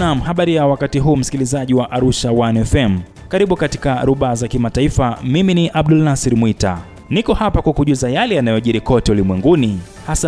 Naam, habari ya wakati huu msikilizaji wa Arusha One FM. Karibu katika Rubaa za Kimataifa. Mimi ni Abdul Nasir Mwita. Niko hapa kukujuza yale yanayojiri kote ulimwenguni,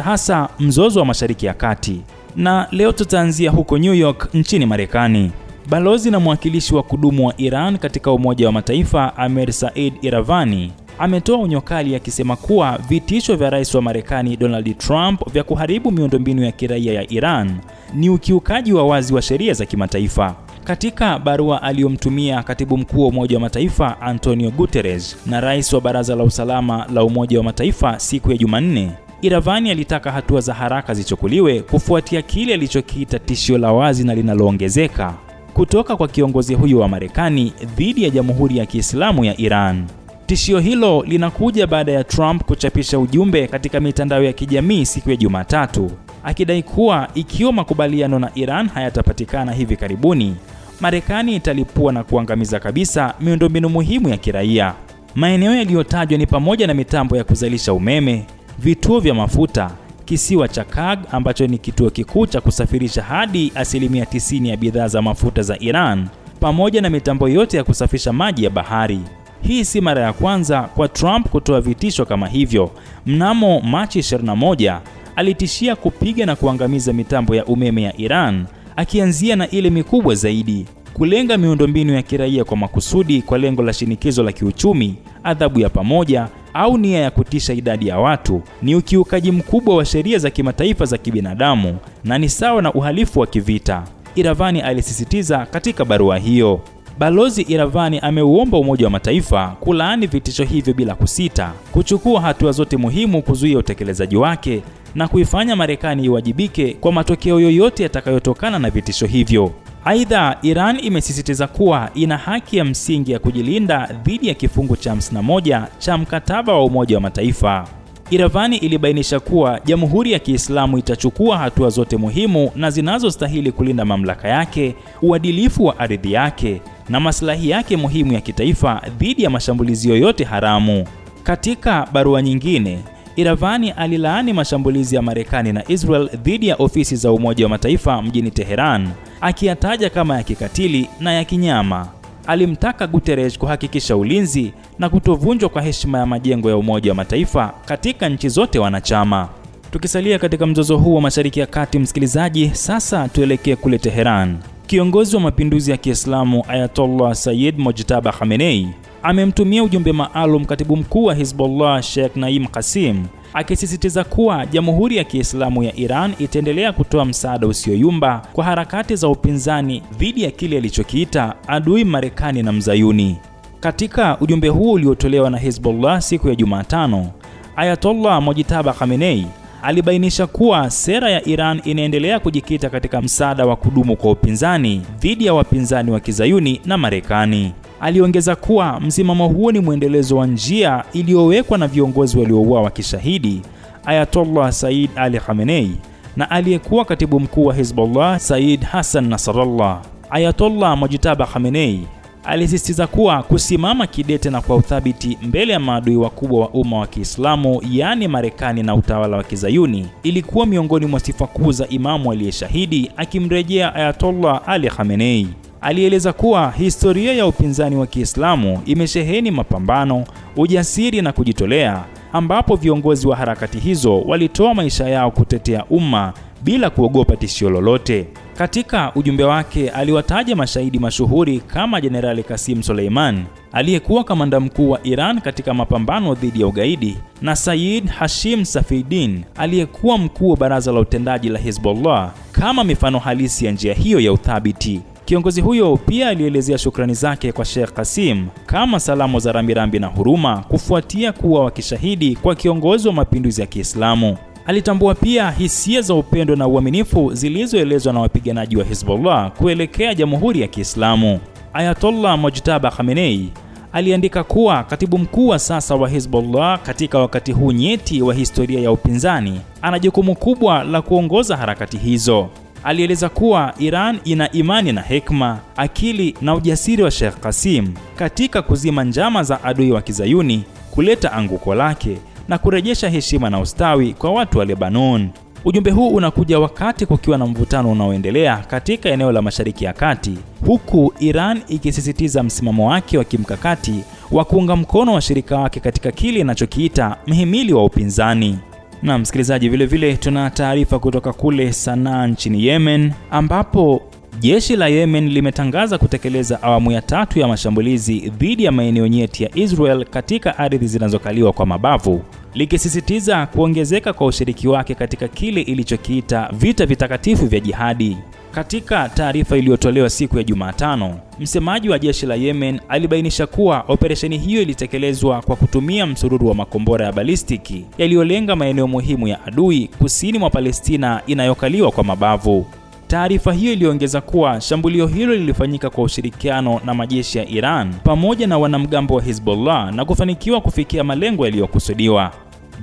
hasa mzozo wa Mashariki ya Kati. Na leo tutaanzia huko New York nchini Marekani. Balozi na mwakilishi wa kudumu wa Iran katika Umoja wa Mataifa, Amir Said Iravani, ametoa onyo kali akisema kuwa vitisho vya rais wa Marekani Donald Trump vya kuharibu miundombinu ya kiraia ya Iran ni ukiukaji wa wazi wa sheria za kimataifa. Katika barua aliyomtumia katibu mkuu wa Umoja wa Mataifa Antonio Guterres na rais wa Baraza la Usalama la Umoja wa Mataifa siku ya Jumanne, Iravani alitaka hatua za haraka zichukuliwe kufuatia kile alichokiita tishio la wazi na linaloongezeka kutoka kwa kiongozi huyo wa Marekani dhidi ya Jamhuri ya Kiislamu ya Iran. Tishio hilo linakuja baada ya Trump kuchapisha ujumbe katika mitandao ya kijamii siku ya Jumatatu akidai kuwa ikiwa makubaliano na Iran hayatapatikana hivi karibuni, Marekani italipua na kuangamiza kabisa miundombinu muhimu ya kiraia. Maeneo yaliyotajwa ni pamoja na mitambo ya kuzalisha umeme, vituo vya mafuta, kisiwa cha Karg ambacho ni kituo kikuu cha kusafirisha hadi 90% ya bidhaa za mafuta za Iran, pamoja na mitambo yote ya kusafisha maji ya bahari. Hii si mara ya kwanza kwa Trump kutoa vitisho kama hivyo. Mnamo Machi 21, alitishia kupiga na kuangamiza mitambo ya umeme ya Iran, akianzia na ile mikubwa zaidi, kulenga miundombinu ya kiraia kwa makusudi kwa lengo la shinikizo la kiuchumi, adhabu ya pamoja au nia ya kutisha idadi ya watu. Ni ukiukaji mkubwa wa sheria za kimataifa za kibinadamu na ni sawa na uhalifu wa kivita, Iravani alisisitiza katika barua hiyo. Balozi Iravani ameuomba Umoja wa Mataifa kulaani vitisho hivyo bila kusita, kuchukua hatua zote muhimu kuzuia utekelezaji wake na kuifanya Marekani iwajibike kwa matokeo yoyote yatakayotokana na vitisho hivyo. Aidha, Iran imesisitiza kuwa ina haki ya msingi ya kujilinda dhidi ya kifungu cha 51 cha mkataba wa Umoja wa Mataifa. Iravani ilibainisha kuwa Jamhuri ya Kiislamu itachukua hatua zote muhimu na zinazostahili kulinda mamlaka yake, uadilifu wa ardhi yake na maslahi yake muhimu ya kitaifa dhidi ya mashambulizi yoyote haramu. Katika barua nyingine, Iravani alilaani mashambulizi ya Marekani na Israel dhidi ya ofisi za Umoja wa Mataifa mjini Teheran, akiyataja kama ya kikatili na ya kinyama. Alimtaka Guterres kuhakikisha ulinzi na kutovunjwa kwa heshima ya majengo ya Umoja wa Mataifa katika nchi zote wanachama. Tukisalia katika mzozo huu wa Mashariki ya Kati, msikilizaji, sasa tuelekee kule Teheran. Kiongozi wa mapinduzi ya Kiislamu Ayatollah Sayyid Mojtaba Khamenei amemtumia ujumbe maalum katibu mkuu wa Hezbollah Sheikh Naim Qasim, akisisitiza kuwa Jamhuri ya Kiislamu ya Iran itaendelea kutoa msaada usioyumba kwa harakati za upinzani dhidi ya kile alichokiita adui Marekani na Mzayuni. Katika ujumbe huo uliotolewa na Hezbollah siku ya Jumatano, Ayatollah Mojtaba Khamenei alibainisha kuwa sera ya Iran inaendelea kujikita katika msaada wa kudumu kwa upinzani dhidi ya wapinzani wa Kizayuni na Marekani. Aliongeza kuwa msimamo huo ni mwendelezo wa njia iliyowekwa na viongozi waliouawa kishahidi Ayatollah Said Ali Khamenei na aliyekuwa katibu mkuu wa Hezbollah Said Hassan Nasrallah. Ayatollah Mojtaba Khamenei alisisitiza kuwa kusimama kidete na kwa uthabiti mbele ya maadui wakubwa wa umma wa Kiislamu, yaani Marekani na utawala wa Kizayuni, ilikuwa miongoni mwa sifa kuu za imamu aliyeshahidi, akimrejea Ayatollah Ali Khamenei. Alieleza kuwa historia ya upinzani wa Kiislamu imesheheni mapambano, ujasiri na kujitolea, ambapo viongozi wa harakati hizo walitoa maisha yao kutetea umma bila kuogopa tishio lolote. Katika ujumbe wake aliwataja mashahidi mashuhuri kama Jenerali Qasim Soleimani, aliyekuwa kamanda mkuu wa Iran katika mapambano dhidi ya ugaidi, na Sayyid Hashim Safieddin, aliyekuwa mkuu wa baraza la utendaji la Hezbollah, kama mifano halisi ya njia hiyo ya uthabiti. Kiongozi huyo pia alielezea shukrani zake kwa Sheikh Qasim kama salamu za rambirambi na huruma kufuatia kuwa wakishahidi kwa kiongozi wa mapinduzi ya Kiislamu. Alitambua pia hisia za upendo na uaminifu zilizoelezwa na wapiganaji wa Hezbollah kuelekea Jamhuri ya Kiislamu. Ayatollah Mojtaba Khamenei aliandika kuwa katibu mkuu wa sasa wa Hezbollah katika wakati huu nyeti wa historia ya upinzani ana jukumu kubwa la kuongoza harakati hizo. Alieleza kuwa Iran ina imani na hekima, akili na ujasiri wa Sheikh Qasim katika kuzima njama za adui wa Kizayuni, kuleta anguko lake na kurejesha heshima na ustawi kwa watu wa Lebanon. Ujumbe huu unakuja wakati kukiwa na mvutano unaoendelea katika eneo la Mashariki ya Kati, huku Iran ikisisitiza msimamo wake wa kimkakati wa kuunga mkono washirika wake katika kile inachokiita mhimili wa upinzani. Na msikilizaji, vile tuna taarifa kutoka kule Sanaa nchini Yemen, ambapo jeshi la Yemen limetangaza kutekeleza awamu ya 3 ya mashambulizi dhidi ya maeneo nyeti ya Israel katika ardhi zinazokaliwa kwa mabavu, likisisitiza kuongezeka kwa ushiriki wake katika kile ilichokiita vita vitakatifu vya jihadi. Katika taarifa iliyotolewa siku ya Jumatano, msemaji wa jeshi la Yemen alibainisha kuwa operesheni hiyo ilitekelezwa kwa kutumia msururu wa makombora ya balistiki yaliyolenga maeneo muhimu ya adui kusini mwa Palestina inayokaliwa kwa mabavu. Taarifa hiyo iliongeza kuwa shambulio hilo lilifanyika kwa ushirikiano na majeshi ya Iran pamoja na wanamgambo wa Hezbollah na kufanikiwa kufikia malengo yaliyokusudiwa.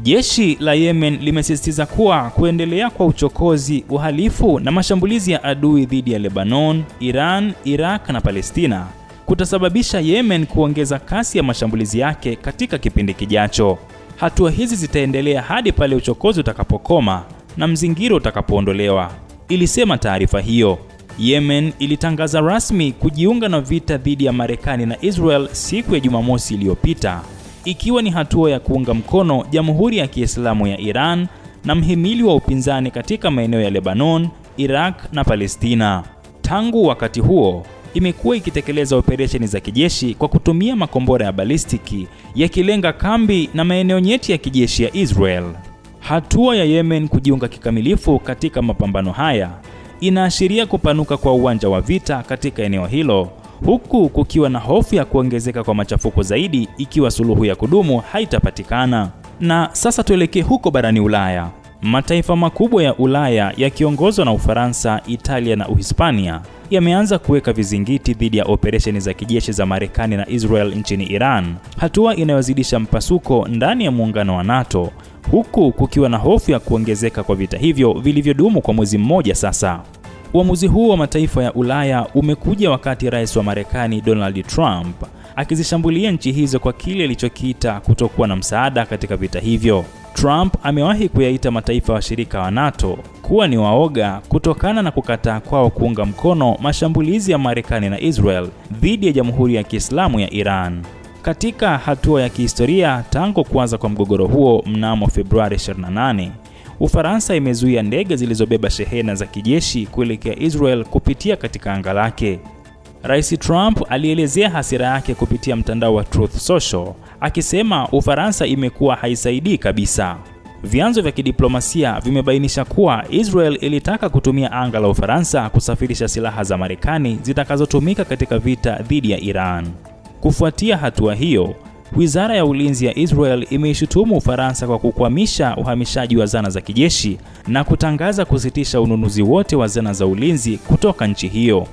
Jeshi la Yemen limesisitiza kuwa kuendelea kwa uchokozi, uhalifu na mashambulizi ya adui dhidi ya Lebanon, Iran, Iraq na Palestina kutasababisha Yemen kuongeza kasi ya mashambulizi yake katika kipindi kijacho. Hatua hizi zitaendelea hadi pale uchokozi utakapokoma na mzingiro utakapoondolewa, ilisema taarifa hiyo. Yemen ilitangaza rasmi kujiunga na vita dhidi ya Marekani na Israel siku ya Jumamosi iliyopita, ikiwa ni hatua ya kuunga mkono Jamhuri ya Kiislamu ya Iran na mhimili wa upinzani katika maeneo ya Lebanon, Iraq na Palestina. Tangu wakati huo, imekuwa ikitekeleza operesheni za kijeshi kwa kutumia makombora ya balistiki yakilenga kambi na maeneo nyeti ya kijeshi ya Israel. Hatua ya Yemen kujiunga kikamilifu katika mapambano haya inaashiria kupanuka kwa uwanja wa vita katika eneo hilo, huku kukiwa na hofu ya kuongezeka kwa machafuko zaidi ikiwa suluhu ya kudumu haitapatikana. Na sasa tuelekee huko barani Ulaya. Mataifa makubwa ya Ulaya yakiongozwa na Ufaransa, Italia na Uhispania yameanza kuweka vizingiti dhidi ya operesheni za kijeshi za Marekani na Israel nchini Iran, hatua inayozidisha mpasuko ndani ya muungano wa NATO, huku kukiwa na hofu ya kuongezeka kwa vita hivyo vilivyodumu kwa mwezi mmoja sasa. Uamuzi huu wa mataifa ya Ulaya umekuja wakati rais wa Marekani Donald Trump akizishambulia nchi hizo kwa kile alichokiita kutokuwa na msaada katika vita hivyo. Trump amewahi kuyaita mataifa washirika wa NATO kuwa ni waoga kutokana na kukataa kwao kuunga mkono mashambulizi ya Marekani na Israel dhidi ya Jamhuri ya Kiislamu ya Iran. Katika hatua ya kihistoria tangu kuanza kwa mgogoro huo mnamo Februari 28, Ufaransa imezuia ndege zilizobeba shehena za kijeshi kuelekea Israel kupitia katika anga lake. Rais Trump alielezea hasira yake kupitia mtandao wa Truth Social, akisema Ufaransa imekuwa haisaidii kabisa. Vyanzo vya kidiplomasia vimebainisha kuwa Israel ilitaka kutumia anga la Ufaransa kusafirisha silaha za Marekani zitakazotumika katika vita dhidi ya Iran. Kufuatia hatua hiyo, Wizara ya Ulinzi ya Israel imeishutumu Ufaransa kwa kukwamisha uhamishaji wa zana za kijeshi na kutangaza kusitisha ununuzi wote wa zana za ulinzi kutoka nchi hiyo.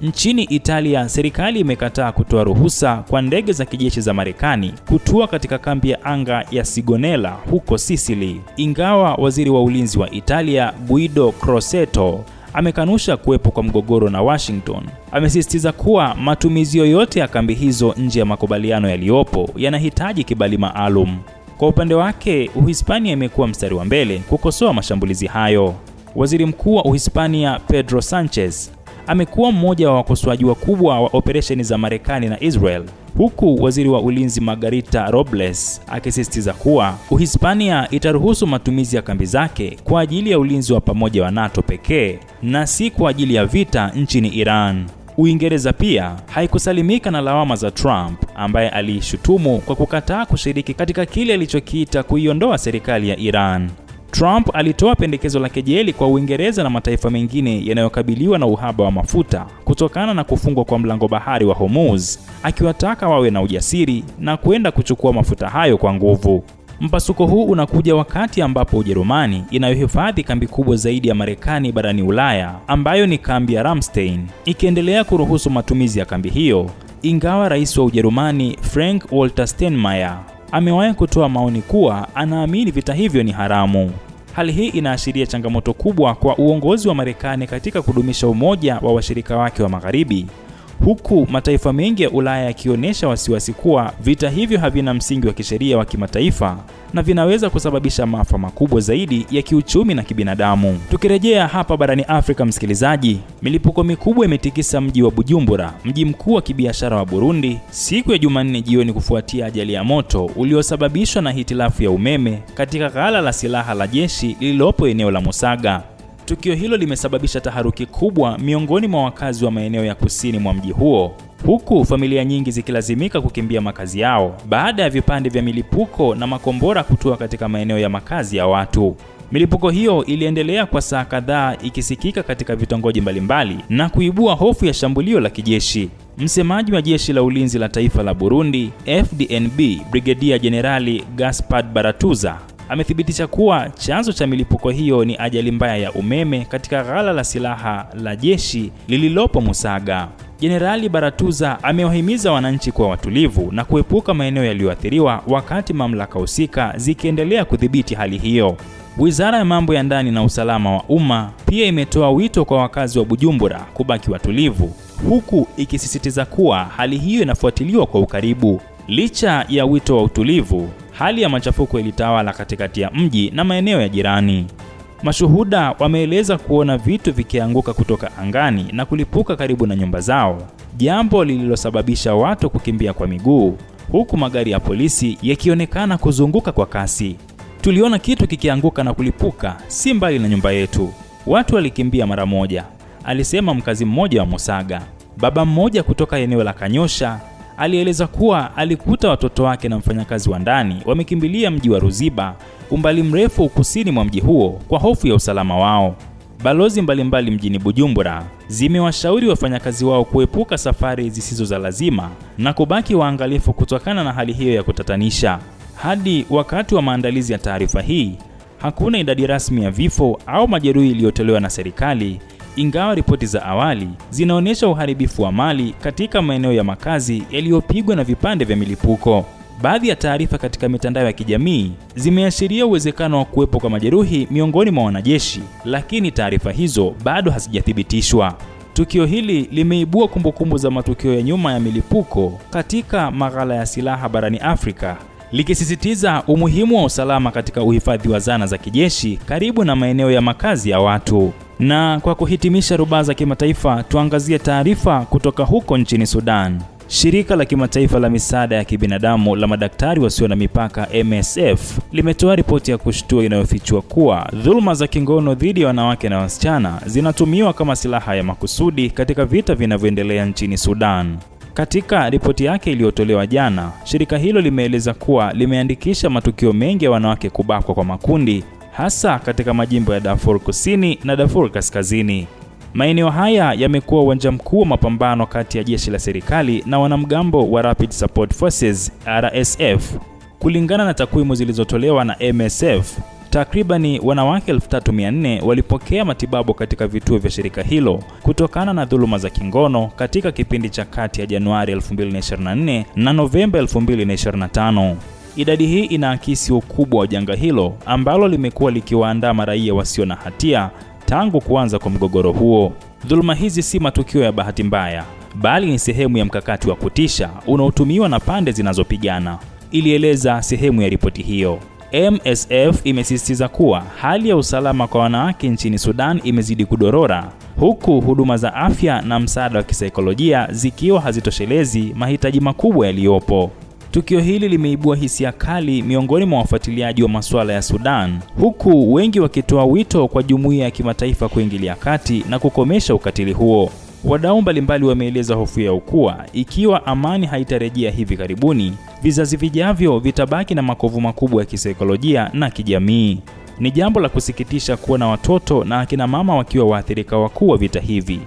Nchini Italia, serikali imekataa kutoa ruhusa kwa ndege za kijeshi za Marekani kutua katika kambi ya anga ya Sigonella huko Sicily, ingawa waziri wa ulinzi wa Italia Guido Crosetto amekanusha kuwepo kwa mgogoro na Washington. Amesisitiza kuwa matumizi yoyote ya kambi hizo nje ya makubaliano yaliyopo yanahitaji kibali maalum. Kwa upande wake, Uhispania imekuwa mstari wa mbele kukosoa mashambulizi hayo. Waziri Mkuu wa Uhispania Pedro Sanchez amekuwa mmoja wa wakosoaji wakubwa wa operesheni za Marekani na Israel, huku waziri wa ulinzi Margarita Robles akisisitiza kuwa Uhispania itaruhusu matumizi ya kambi zake kwa ajili ya ulinzi wa pamoja wa NATO pekee na si kwa ajili ya vita nchini Iran. Uingereza pia haikusalimika na lawama za Trump, ambaye aliishutumu kwa kukataa kushiriki katika kile alichokiita kuiondoa serikali ya Iran. Trump alitoa pendekezo la kejeli kwa Uingereza na mataifa mengine yanayokabiliwa na uhaba wa mafuta kutokana na kufungwa kwa mlango bahari wa Hormuz, akiwataka wawe na ujasiri na kwenda kuchukua mafuta hayo kwa nguvu. Mpasuko huu unakuja wakati ambapo Ujerumani inayohifadhi kambi kubwa zaidi ya Marekani barani Ulaya, ambayo ni kambi ya Ramstein, ikiendelea kuruhusu matumizi ya kambi hiyo, ingawa rais wa Ujerumani Frank Walter Steinmeier amewahi kutoa maoni kuwa anaamini vita hivyo ni haramu. Hali hii inaashiria changamoto kubwa kwa uongozi wa Marekani katika kudumisha umoja wa washirika wake wa Magharibi, huku mataifa mengi ya Ulaya yakionyesha wasiwasi kuwa vita hivyo havina msingi wa kisheria wa kimataifa na vinaweza kusababisha maafa makubwa zaidi ya kiuchumi na kibinadamu. Tukirejea hapa barani Afrika, msikilizaji, milipuko mikubwa imetikisa mji wa Bujumbura, mji mkuu wa kibiashara wa Burundi, siku ya Jumanne jioni kufuatia ajali ya moto uliosababishwa na hitilafu ya umeme katika ghala la silaha la jeshi lililopo eneo la Musaga. Tukio hilo limesababisha taharuki kubwa miongoni mwa wakazi wa maeneo ya kusini mwa mji huo, huku familia nyingi zikilazimika kukimbia makazi yao baada ya vipande vya milipuko na makombora kutua katika maeneo ya makazi ya watu. Milipuko hiyo iliendelea kwa saa kadhaa ikisikika katika vitongoji mbalimbali na kuibua hofu ya shambulio la kijeshi. Msemaji wa Jeshi la Ulinzi la Taifa la Burundi, FDNB, Brigedia Jenerali Gaspard Baratuza amethibitisha kuwa chanzo cha milipuko hiyo ni ajali mbaya ya umeme katika ghala la silaha la jeshi lililopo Musaga. Jenerali Baratuza amewahimiza wananchi kuwa watulivu na kuepuka maeneo yaliyoathiriwa wakati mamlaka husika zikiendelea kudhibiti hali hiyo. Wizara ya Mambo ya Ndani na Usalama wa Umma pia imetoa wito kwa wakazi wa Bujumbura kubaki watulivu, huku ikisisitiza kuwa hali hiyo inafuatiliwa kwa ukaribu. Licha ya wito wa utulivu, hali ya machafuko ilitawala katikati ya mji na maeneo ya jirani. Mashuhuda wameeleza kuona vitu vikianguka kutoka angani na kulipuka karibu na nyumba zao, jambo lililosababisha watu kukimbia kwa miguu, huku magari ya polisi yakionekana kuzunguka kwa kasi. Tuliona kitu kikianguka na kulipuka si mbali na nyumba yetu. Watu walikimbia mara moja, alisema mkazi mmoja wa Musaga. Baba mmoja kutoka eneo la Kanyosha alieleza kuwa alikuta watoto wake na mfanyakazi wa ndani wamekimbilia mji wa Ruziba, umbali mrefu kusini mwa mji huo, kwa hofu ya usalama wao. Balozi mbalimbali mjini Bujumbura zimewashauri wafanyakazi wao kuepuka safari zisizo za lazima na kubaki waangalifu kutokana na hali hiyo ya kutatanisha. Hadi wakati wa maandalizi ya taarifa hii, hakuna idadi rasmi ya vifo au majeruhi iliyotolewa na serikali, ingawa ripoti za awali zinaonyesha uharibifu wa mali katika maeneo ya makazi yaliyopigwa na vipande vya milipuko. Baadhi ya taarifa katika mitandao ya kijamii zimeashiria uwezekano wa kuwepo kwa majeruhi miongoni mwa wanajeshi, lakini taarifa hizo bado hazijathibitishwa. Tukio hili limeibua kumbukumbu za matukio ya nyuma ya milipuko katika maghala ya silaha barani Afrika, likisisitiza umuhimu wa usalama katika uhifadhi wa zana za kijeshi karibu na maeneo ya makazi ya watu. Na kwa kuhitimisha rubaa za kimataifa, tuangazie taarifa kutoka huko nchini Sudan. Shirika la kimataifa la misaada ya kibinadamu la Madaktari Wasio na Mipaka MSF limetoa ripoti ya kushtua inayofichua kuwa dhuluma za kingono dhidi ya wanawake na wasichana zinatumiwa kama silaha ya makusudi katika vita vinavyoendelea nchini Sudan. Katika ripoti yake iliyotolewa jana, shirika hilo limeeleza kuwa limeandikisha matukio mengi ya wanawake kubakwa kwa makundi, hasa katika majimbo ya Darfur Kusini na Darfur Kaskazini. Maeneo haya yamekuwa uwanja mkuu wa mapambano kati ya jeshi la serikali na wanamgambo wa Rapid Support Forces RSF. Kulingana na takwimu zilizotolewa na MSF, takribani wanawake 3400 walipokea matibabu katika vituo vya shirika hilo kutokana na dhuluma za kingono katika kipindi cha kati ya Januari 2024 na Novemba 2025. Idadi hii inaakisi ukubwa wa janga hilo ambalo limekuwa likiwaandama raia wasio na hatia tangu kuanza kwa mgogoro huo. Dhuluma hizi si matukio ya bahati mbaya, bali ni sehemu ya mkakati wa kutisha unaotumiwa na pande zinazopigana, ilieleza sehemu ya ripoti hiyo. MSF imesisitiza kuwa hali ya usalama kwa wanawake nchini Sudan imezidi kudorora, huku huduma za afya na msaada wa kisaikolojia zikiwa hazitoshelezi mahitaji makubwa yaliyopo. Tukio hili limeibua hisia kali miongoni mwa wafuatiliaji wa masuala ya Sudan, huku wengi wakitoa wito kwa jumuiya ya kimataifa kuingilia kati na kukomesha ukatili huo. Wadau mbalimbali wameeleza hofu yao kuwa ikiwa amani haitarejea hivi karibuni, vizazi vijavyo vitabaki na makovu makubwa ya kisaikolojia na kijamii. Ni jambo la kusikitisha kuona watoto na akina mama wakiwa waathirika wakuu wa vita hivi.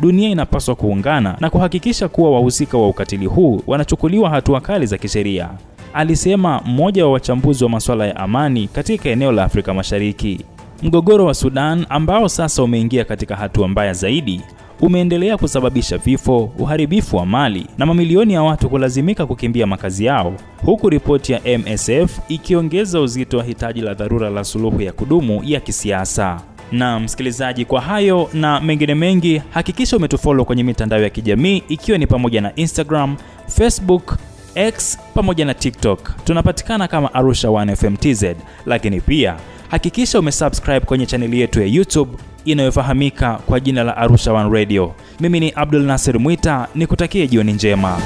Dunia inapaswa kuungana na kuhakikisha kuwa wahusika wa ukatili huu wanachukuliwa hatua kali za kisheria, alisema mmoja wa wachambuzi wa masuala ya amani katika eneo la Afrika Mashariki. Mgogoro wa Sudan ambao sasa umeingia katika hatua mbaya zaidi, umeendelea kusababisha vifo, uharibifu wa mali na mamilioni ya watu kulazimika kukimbia makazi yao, huku ripoti ya MSF ikiongeza uzito wa hitaji la dharura la suluhu ya kudumu ya kisiasa. Na msikilizaji, kwa hayo na mengine mengi, hakikisha umetufollow kwenye mitandao ya kijamii ikiwa ni pamoja na Instagram, Facebook, X pamoja na TikTok. Tunapatikana kama Arusha One FM TZ, lakini pia hakikisha umesubscribe kwenye chaneli yetu ya YouTube inayofahamika kwa jina la Arusha One Radio. Mimi ni Abdul Nasir Mwita, nikutakie jioni njema.